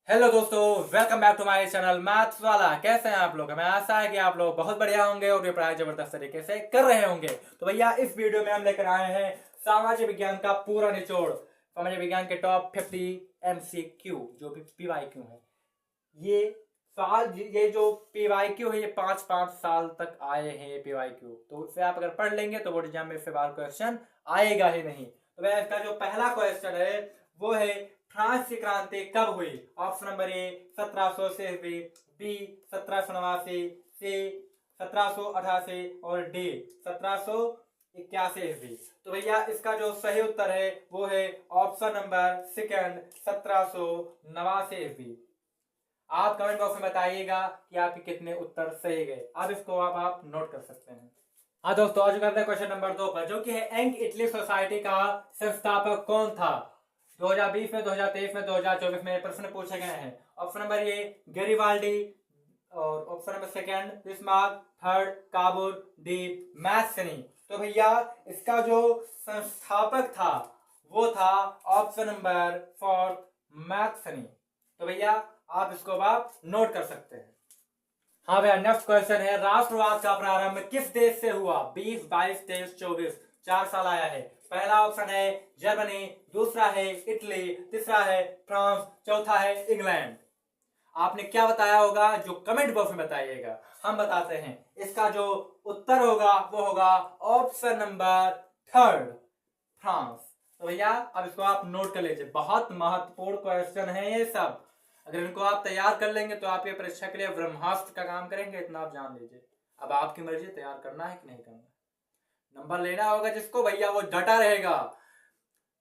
Hello दोस्तों, welcome back to my channel maths वाला। कैसे हैं आप लोग? हमें आशा है कि आप लोग बहुत बढ़िया होंगे और ये पढ़ाई जबरदस्त तरीके से कर रहे होंगे। तो भैया इस वीडियो में हम लेकर आए हैं सामाजिक विज्ञान का पूरा निचोड़, सामाजिक विज्ञान के टॉप 50 MCQ जो भी PYQ है। ये सवाल, ये जो PYQ है, ये 5-5 साल तक आए हैं ये PYQ। तो उससे आप अगर पढ़ लेंगे तो बोर्ड एग्जाम में सवाल क्वेश्चन आएगा ही नहीं। तो भैया इसका जो पहला क्वेश्चन है वो है फ्रांस की क्रांति कब हुई? ऑप्शन नंबर ए 1700 से हुई, बी 1789, सी 1788 और डी 1781 हुई। तो भैया इसका जो सही उत्तर है वो है ऑप्शन नंबर सेकंड 1789 हुई। आप कमेंट बॉक्स में बताइएगा कि आपके कितने उत्तर सही गए। अब इसको आप नोट कर सकते हैं। हाँ दोस्तों, आज करते हैं क्वेश्चन नंबर 2 पर, जो कि है एंक इटली सोसाइटी का संस्थापक कौन था? 2020 में, 2023 में, 2024 में प्रश्न पूछे गए हैं। ऑप्शन नंबर ए गैरिबाल्डी, और option number second Bismarck, third Kabul, D Mazzini. तो भैया इसका जो संस्थापक था वो था ऑप्शन नंबर फोर्थ मैथ्सनी। तो भैया आप इसको आप नोट कर सकते हैं। हाँ भैया, नेक्स्ट क्वेश्चन है राष्ट्रवाद का प्रारंभ किस देश से हुआ? 20, 22, 23, 24, 4 साल आया है। पहला ऑप्शन है जर्मनी, दूसरा है इटली, तीसरा है फ्रांस, चौथा है इंग्लैंड। आपने क्या बताया होगा जो कमेंट बॉक्स में बताइएगा, हम बताते हैं। इसका जो उत्तर होगा वो होगा ऑप्शन नंबर थर्ड फ्रांस। तो भैया अब इसको आप नोट कर लीजिए, बहुत महत्वपूर्ण क्वेश्चन है ये सब। अगर इनको आप तैयार कर लेंगे तो आप ये परीक्षा के लिए ब्रह्मास्त्र का काम करेंगे, इतना आप जान लीजिए। अब आपकी मर्जी, तैयार करना है कि नहीं करना। नंबर लेना होगा जिसको, भैया वो डटा रहेगा।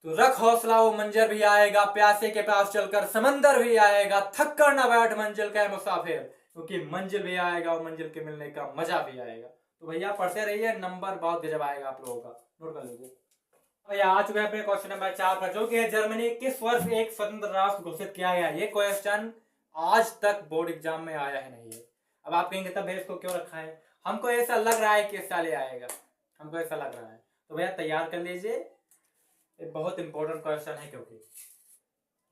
तो रख हौसला, वो मंजर भी आएगा, प्यासे के पास चलकर समंदर भी आएगा, थक कर ना बैठ मंजिल का मुसाफिर, क्योंकि मंजिल भी आएगा और मंजिल के मिलने का मजा भी आएगा। तो भैया पढ़ते रहिए, नंबर बहुत गजब आएगा आप लोगों का, नोट कर लीजिए। भैया आ चुके हैं अपने क्वेश्चन नंबर 4 पर, जो कि है जर्मनी किस वर्ष एक स्वतंत्र राष्ट्र घोषित किया गया? ये क्वेश्चन आज तक बोर्ड एग्जाम में आया है नहीं है। अब आप कहेंगे तब इसको क्यों रखा है? हमको ऐसा लग रहा है कि इस साल आएगा, हमको ऐसा लग रहा है। तो भैया तैयार कर लीजिए, ये बहुत इंपॉर्टेंट क्वेश्चन है। क्योंकि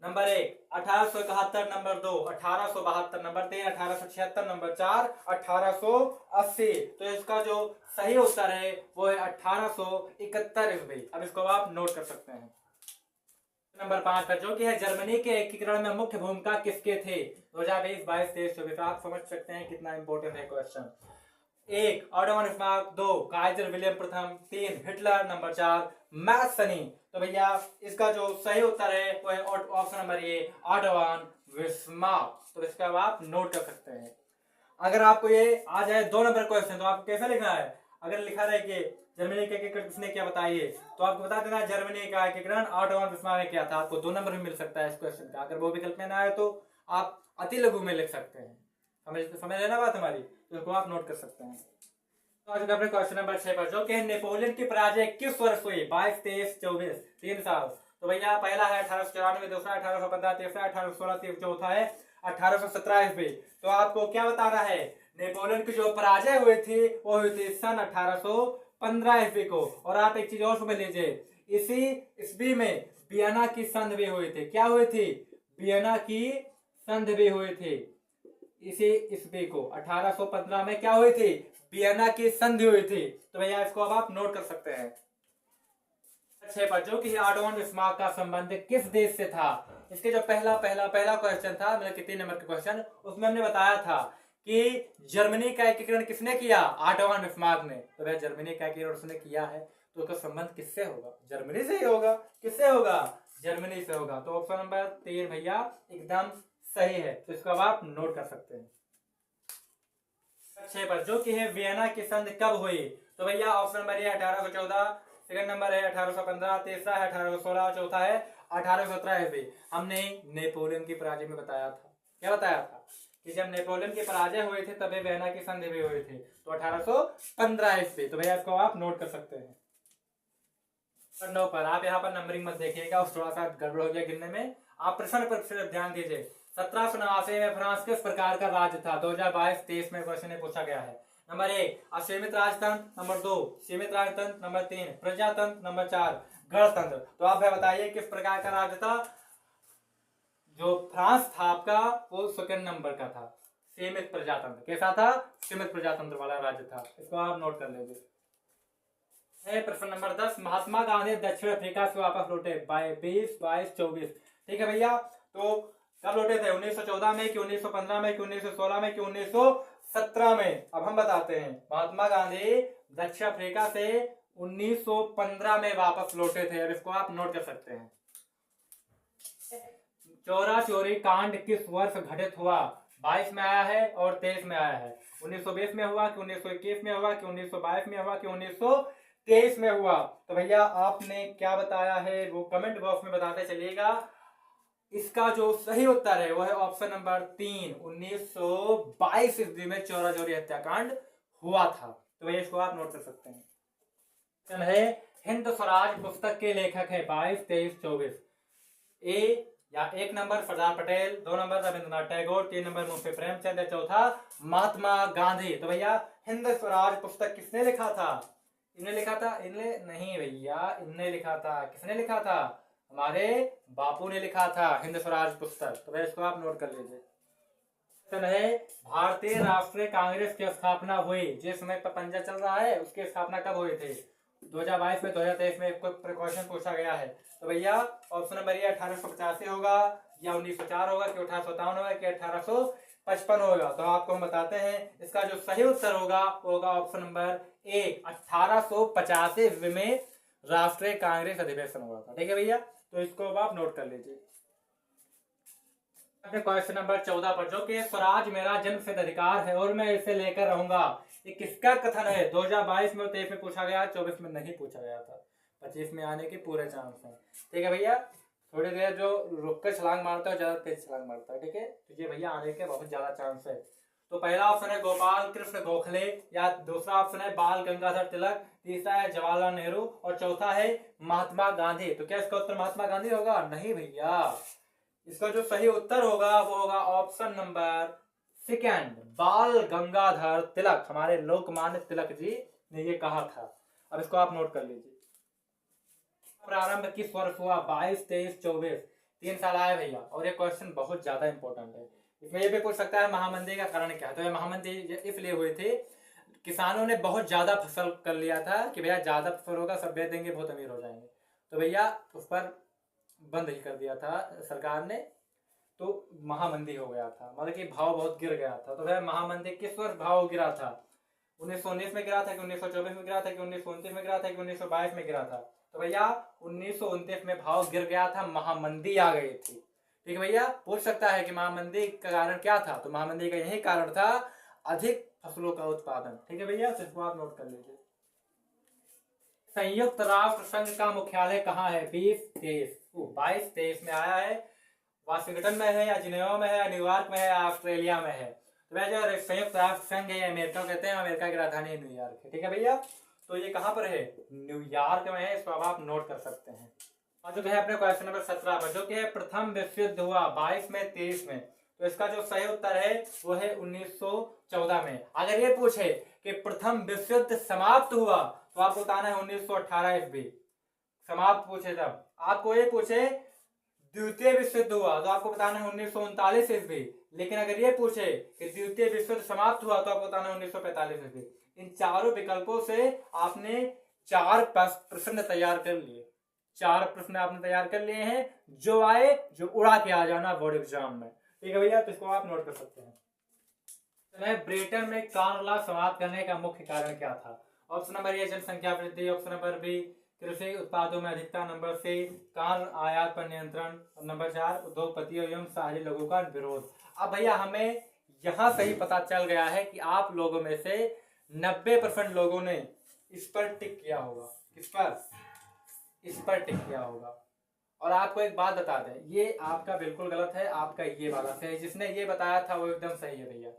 नंबर 1 1871, नंबर 2 1872, नंबर 3 1876, नंबर 4 1880। तो इसका जो सही उत्तर है वो है 1871। अब इसको आप नोट कर सकते हैं। नंबर 5 पर, जो कि है जर्मनी के एकीकरण में मुख्य भूमिका किसके थे? 2020, 22, 23, 24। आप समझ सकते हैं कितना इंपॉर्टेंट है question. 1 Ottoman Bismarck, 2 Kaizer William प्रथम, 3 हिटलर, नंबर 4 मैथ्सनी। तो भैया इसका जो सही उत्तर है वो है ऑप्शन नंबर ए ऑटोमन बिस्मार्क। तो इसका आप नोट कर सकते हैं। अगर आपको ये आ जाए 2 नंबर क्वेश्चन तो आपको कैसे लिखना है? अगर लिखा रहे कि जर्मनी का एकीकरण किसने किया बताइए, तो आपको बता देना जर्मनी का एकीकरण ऑटोमन बिस्मार्क ने किया था। आपको 2 नंबर भी मिल सकता है इस क्वेश्चन का। अगर वो विकल्प में ना आए तो आप अति लघु में लिख सकते हैं। समझ लेना बात हमारी, तो इसको आप नोट कर सकते हैं। तो आज अपने क्वेश्चन नंबर 6 पर, जो कि नेपोलियन की पराजय किस वर्ष हुई? 22, 23, 24, 3 साल। तो भैया पहला है 1894, दूसरा 1815, तीसरा 1816, चौथा है 1817 ईस्वी। तो आपको क्या बताना है? नेपोलियन की जो पराजय हुई थी वो हुई थी सन 1815 ईस्वी को। और आप एक चीज और समझ लीजिए, इसी ईस्वी में वियना की संधि भी हुई थी। क्या हुई थी? वियना की संधि भी हुई थी। इसी ईस्वी को 1815 में क्या हुई थी? वियना की संधि हुई थी। तो भैया इसको अब आप नोट कर सकते हैं। 6 पर, जो कि ऑटोमन बिस्मार्क का संबंध किस देश से था? इसके जो पहला क्वेश्चन था, मतलब कि 3 नंबर का क्वेश्चन, उसमें हमने बताया था कि जर्मनी का एकीकरण किसने किया? ऑटोमन बिस्मार्क ने। तो भैया जर्मनी का एकीकरण उसने किया है, तो उसका संबंध किससे होगा? जर्मनी से ही होगा। किससे होगा? जर्मनी से होगा। तो ऑप्शन नंबर 3 भैया एकदम सही है। तो इसको अब आप नोट कर सकते हैं। 6 पर, जो कि है वियना की संधि कब हुई? तो भैया ऑप्शन नंबर ए 1814, सेकंड नंबर है 1815, तीसरा है 1816, चौथा है 1817 ईस्वी। हमने नेपोलियन की पराजय में बताया था। क्या बताया था? कि जब नेपोलियन की पराजय हुई थी तभी वियना की संधि भी हुई थी, तो 1815 ईस्वी। तो भैया इसको आप नोट कर सकते हैं। 9 पर, आप यहाँ पर नंबरिंग मत देखिएगा, थोड़ा सा गड़बड़ हो गया गिनने में। आप प्रश्न पर सिर्फ ध्यान दीजिए। 1789 में फ्रांस किस प्रकार का राज्य था? 2022-23 में क्वेश्चन पूछा गया है। नंबर 1 असीमित राजतंत्र, नंबर 2 सीमित राजतंत्र, नंबर 3 प्रजातंत्र, नंबर 4 गणतंत्र। तो आप बताइए किस प्रकार का राज्य था? जो फ्रांस था आपका वो सेकंड नंबर का था। सीमित प्रजातंत्र कैसा था? सीमित प्रजातंत्र वाला राज्य था। इसको आप नोट कर लीजिए। प्रश्न नंबर 10, महात्मा गांधी दक्षिण अफ्रीका से वापस लौटे 20, 22, 24। ठीक है भैया, तो कब लौटे थे? 1914 में कि 1915 में कि 1916 में कि 1917 में? अब हम बताते हैं। महात्मा गांधी दक्षिण अफ्रीका से 1915 में वापस लौटे थे। अब इसको आप नोट कर सकते हैं। चौरा चोरी कांड किस वर्ष घटित हुआ? 22 में आया है और 23 में आया है। 1920 में हुआ कि 1921 में हुआ कि 1922 में हुआ कि 1923 में हुआ? तो भैया आपने क्या बताया है वो कमेंट बॉक्स में बताते चलिएगा। इसका जो सही उत्तर है वो है ऑप्शन नंबर 3, 1922 ईस्वी में चौरा चोरी हत्याकांड हुआ था। तो भैया इसको आप नोट कर सकते हैं। है हिंद स्वराज पुस्तक के लेखक है 22, 23, 24। ए या 1 number Sardar Patel, 2 number Rabindranath Tagore, 3 number Munshi Premchand, चौथा महात्मा गांधी। तो भैया हिंद स्वराज पुस्तक किसने लिखा था? इन्हें लिखा था? इन्हें नहीं भैया, इन्हें लिखा था। किसने लिखा था? हमारे बापू ने लिखा था हिंद स्वराज पुस्तक। तो भैया इसको आप नोट कर लीजिए। है भारतीय राष्ट्रीय कांग्रेस की स्थापना हुई, जिस समय पर पंजा चल रहा है उसकी स्थापना कब हुई थी? 2022 में, 2023 में? कोई प्रिकॉशन पूछा गया है। तो भैया ऑप्शन नंबर ये 1885 होगा या 1904 होगा कि 1857 होगा कि 1855 होगा? तो आपको हम बताते हैं इसका जो सही उत्तर होगा वो होगा ऑप्शन नंबर ए, 1885 ईस्वी में राष्ट्रीय कांग्रेस अधिवेशन हुआ था। ठीक है भैया, तो इसको आप नोट कर लीजिए। क्वेश्चन नंबर 14 पर, जो कि स्वराज मेरा जन्मसिद्ध अधिकार है और मैं इसे लेकर रहूंगा, ये किसका कथन है? 2022 में, 23 में पूछा गया, 24 में नहीं पूछा गया था, 25 में आने के पूरे चांस हैं। ठीक है भैया, थोड़ी देर जो रुक कर छलांग मारता है ज्यादा तेज छलांग मारता है। ठीक है, तो ये भैया आने के बहुत ज्यादा चांस है। तो पहला ऑप्शन है गोपाल कृष्ण गोखले, या दूसरा ऑप्शन है बाल गंगाधर तिलक, तीसरा है जवाहरलाल नेहरू और चौथा है महात्मा गांधी। तो क्या इसका उत्तर महात्मा गांधी होगा? नहीं भैया, इसका जो सही उत्तर होगा वो होगा ऑप्शन नंबर सेकंड, बाल गंगाधर तिलक। हमारे लोकमान्य तिलक जी ने ये कहा था। अब इसको आप नोट कर लीजिए। प्रारंभ किस वर्ष हुआ? 22, 23, 24, 3 साल आए भैया। और ये क्वेश्चन बहुत ज्यादा इंपॉर्टेंट है। इसमें ये भी पूछ सकता है महामंदी का कारण क्या है। तो ये महामंदी इसलिए हुए थे, किसानों ने बहुत ज्यादा फसल कर लिया था कि भैया ज्यादा फसल होगा सब बेच देंगे, बहुत अमीर हो जाएंगे। तो भैया उस पर बंद ही कर दिया था सरकार ने, तो महामंदी हो गया था, मतलब कि भाव बहुत गिर गया था। तो वह महामंदी किस वर्ष भाव गिरा था? 1919 में गिरा था कि 1924 में गिरा था कि 1929 में गिरा था कि 1922 में गिरा था? तो भैया 1929 में भाव गिर गया था, महामंदी आ गई थी। ठीक है भैया, पूछ सकता है कि महामंदी का कारण क्या था? तो महामंदी का यही कारण था, अधिक फसलों का उत्पादन। ठीक है भैया, तो इसको आप नोट कर लीजिए। संयुक्त राष्ट्र संघ का मुख्यालय कहाँ है? 20, 23, 22, 23 में आया है। वाशिंगटन में है या जिनेवा में है या न्यूयॉर्क में है या ऑस्ट्रेलिया में है? तो वह जो संयुक्त राष्ट्र संघ है अमेरिका कहते हैं, अमेरिका की राजधानी न्यूयॉर्क है। ठीक है भैया, तो ये कहाँ पर है? न्यूयॉर्क में है। इसको अब आप नोट कर सकते हैं। और जो है अपने क्वेश्चन नंबर 17 पर, जो कि है प्रथम विश्व युद्ध हुआ 22 में, 23 में? तो इसका जो सही उत्तर है वो है 1914 में। अगर ये पूछे कि प्रथम विश्व युद्ध समाप्त हुआ तो आपको बताना है 1918 ईस्वी समाप्त। पूछे जब आपको ये पूछे द्वितीय विश्व युद्ध हुआ तो आपको बताना है 1939 ईस्वी। लेकिन अगर ये पूछे कि द्वितीय विश्व युद्ध समाप्त हुआ तो आपको बताना है 1945 ईस्वी। इन चारों विकल्पों से आपने 4 प्रश्न तैयार कर लिए। 4 प्रश्न आपने तैयार कर लिए हैं, जो आए जो उड़ा के आ जाना बोर्ड एग्जाम में। ठीक है भैया, तो इसको आप नोट कर सकते हैं। ब्रिटेन में कॉर्न लॉ समाप्त करने का मुख्य कारण क्या था? ऑप्शन नंबर ए जनसंख्या वृद्धि, ऑप्शन नंबर बी कृषि उत्पादों में अधिकता, नंबर सी कॉर्न आयात पर नियंत्रण, नंबर 4 उद्योगपतियों एवं शहरी लोगों का विरोध। अब भैया हमें यहां से ही पता चल गया है कि आप लोगों में से 90% लोगों ने इस पर टिक किया होगा। किस पर? इस पर टिक किया होगा। और आपको एक बात बता दें, ये आपका बिल्कुल गलत है, आपका ये वाला सही है। जिसने ये बताया था वो एकदम सही है भैया।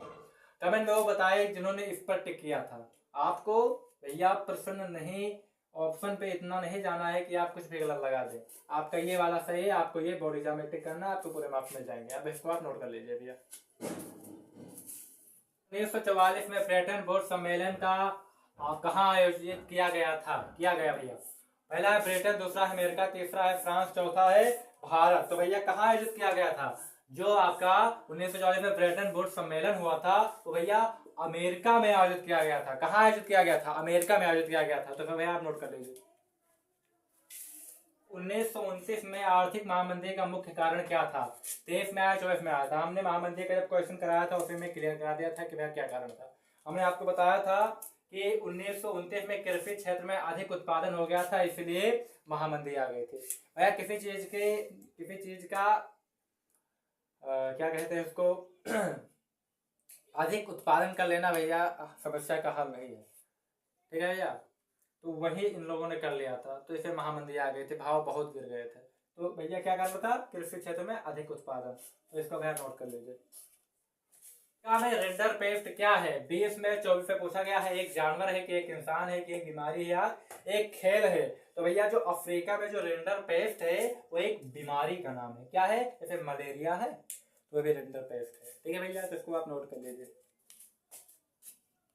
कमेंट में वो बताए जिन्होंने इस पर टिक किया था। आपको भैया प्रश्न नहीं, ऑप्शन पे इतना नहीं जाना है कि आप कुछ भी गलत लगा दें। आपका ये वाला सही है, आपको ये बोर्ड एग्जाम में टिक करना, आपको पूरे मार्क्स मिल जाएंगे। अब इसको आप नोट कर लीजिए भैया। 1944 में ब्रेटन वुड्स सम्मेलन का कहाँ आयोजित किया गया था? किया गया भैया। पहला है ब्रिटेन, दूसरा है अमेरिका, तीसरा है फ्रांस, चौथा है भारत। तो भैया कहाँ आयोजित किया गया था? जो आपका 1940 में ब्रेटन वुड्स सम्मेलन हुआ था तो भैया अमेरिका में आयोजित किया गया था। कहाँ आयोजित किया गया था? अमेरिका में आयोजित किया गया था। तो फिर भैया आप नोट कर लीजिए। 1929 में आर्थिक महामंदी का मुख्य कारण क्या था? 23 में आया, 24 में आया था। हमने महामंदी का जब क्वेश्चन कराया था उसे में क्लियर करा दिया था कि भैया क्या कारण था। हमने आपको बताया था कि 1929 में कृषि क्षेत्र में अधिक उत्पादन हो गया था, इसलिए महामंदी आ गई थी। भैया किसी चीज का क्या कहते हैं उसको अधिक उत्पादन कर लेना भैया समस्या का हल नहीं है, ठीक है भैया। तो वही इन लोगों ने कर लिया था, तो इसे महामंदी आ गई थी, भाव बहुत गिर गए थे। तो भैया क्या कारण था? कृषि क्षेत्र में अधिक उत्पादन। तो इसको भैया नोट कर लीजिए। क्या है रिंडरपेस्ट क्या है? 20 में 24 में पूछा गया है। एक जानवर है कि एक इंसान है कि एक बीमारी है या एक खेल है? तो भैया जो अफ्रीका में जो रिंडरपेस्ट है वो एक बीमारी का नाम है। क्या है? जैसे मलेरिया है तो भी रिंडरपेस्ट है, ठीक है भैया। तो इसको आप नोट कर लीजिए।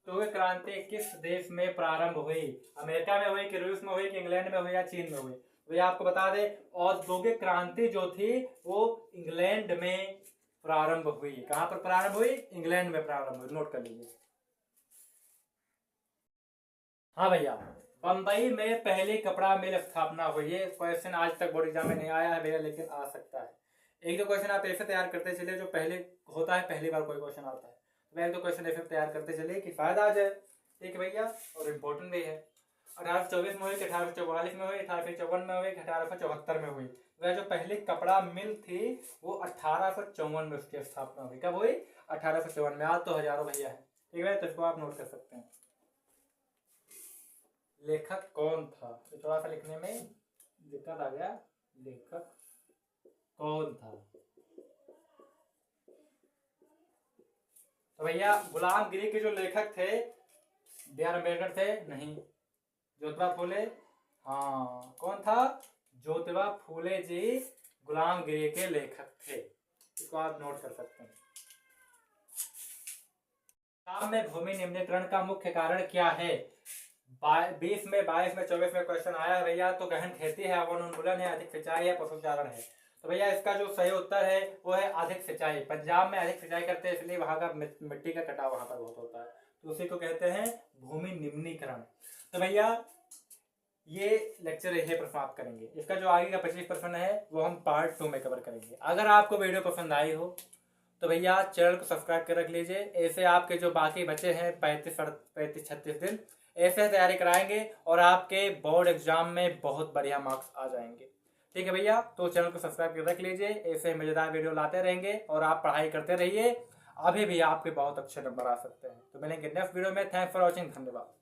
तो क्रांति किस देश में प्रारंभ हुई? अमेरिका में हुई कि रूस में हुई कि इंग्लैंड में हुई या चीन में हुई? भैया आपको बता दें औद्योगिक क्रांति जो थी वो इंग्लैंड में प्रारंभ हुई। कहां पर प्रारंभ हुई? इंग्लैंड में प्रारंभ हुई, नोट कर लीजिए। हाँ भैया, बंबई में पहली कपड़ा मिल स्थापना हुई। ये क्वेश्चन आज तक बोर्ड एग्जाम में नहीं आया है भैया, लेकिन आ सकता है। एक दो क्वेश्चन आप ऐसे तैयार करते चलिए जो पहले होता है, पहली बार कोई क्वेश्चन आता है तो एक दो क्वेश्चन ऐसे तैयार करते चलिए कि फायदा आ जाए, ठीक है भैया। और इम्पोर्टेंट भी है। 1824 में हुई कि 1844 में हुई, 1854 में हुई कि 1874 में हुई? वह जो पहली कपड़ा मिल थी वो 1854 में उसकी स्थापना हुई। कब हुई? 1854 में। आज तो हजारों भैया है, ठीक है। तो इसको आप नोट कर सकते हैं। लेखक कौन था? तो थोड़ा सा लिखने में दिक्कत आ गया। लेखक कौन था? तो भैया गुलामगिरी के जो लेखक थे बी आर अम्बेडकर थे? नहीं। ज्योतिबा फूले? हाँ, कौन था? ज्योतिबा फूले जी गुलामगिरी के लेखक थे। इसको आप नोट कर सकते हैं। पंजाब में भूमि निम्नीकरण का मुख्य कारण क्या है? 20 में, 22 में, 24 में क्वेश्चन आया है भैया। तो गहन खेती है, अवन उन्मूलन है, अधिक सिंचाई है, पशुचारण है। तो भैया इसका जो सही उत्तर है वो है अधिक सिंचाई। पंजाब में अधिक सिंचाई करते हैं इसलिए वहां का मिट्टी का कटाव वहां पर बहुत होता है, तो उसी को कहते हैं भूमि निम्नीकरण। तो भैया ये लेक्चर यही पर समाप्त करेंगे। इसका जो आगे का 25% है वो हम पार्ट 2 में कवर करेंगे। अगर आपको वीडियो पसंद आई हो तो भैया चैनल को सब्सक्राइब कर रख लीजिए। ऐसे आपके जो बाकी बचे हैं 35-36 दिन ऐसे तैयारी कराएंगे और आपके बोर्ड एग्जाम में बहुत बढ़िया मार्क्स आ जाएंगे, ठीक है भैया। तो चैनल को सब्सक्राइब कर रख लीजिए, ऐसे मजेदार वीडियो लाते रहेंगे और आप पढ़ाई करते रहिए। अभी भी आपके बहुत अच्छे नंबर आ सकते हैं। तो मिलेंगे नेक्स्ट वीडियो में। थैंक्स फॉर वॉचिंग, धन्यवाद।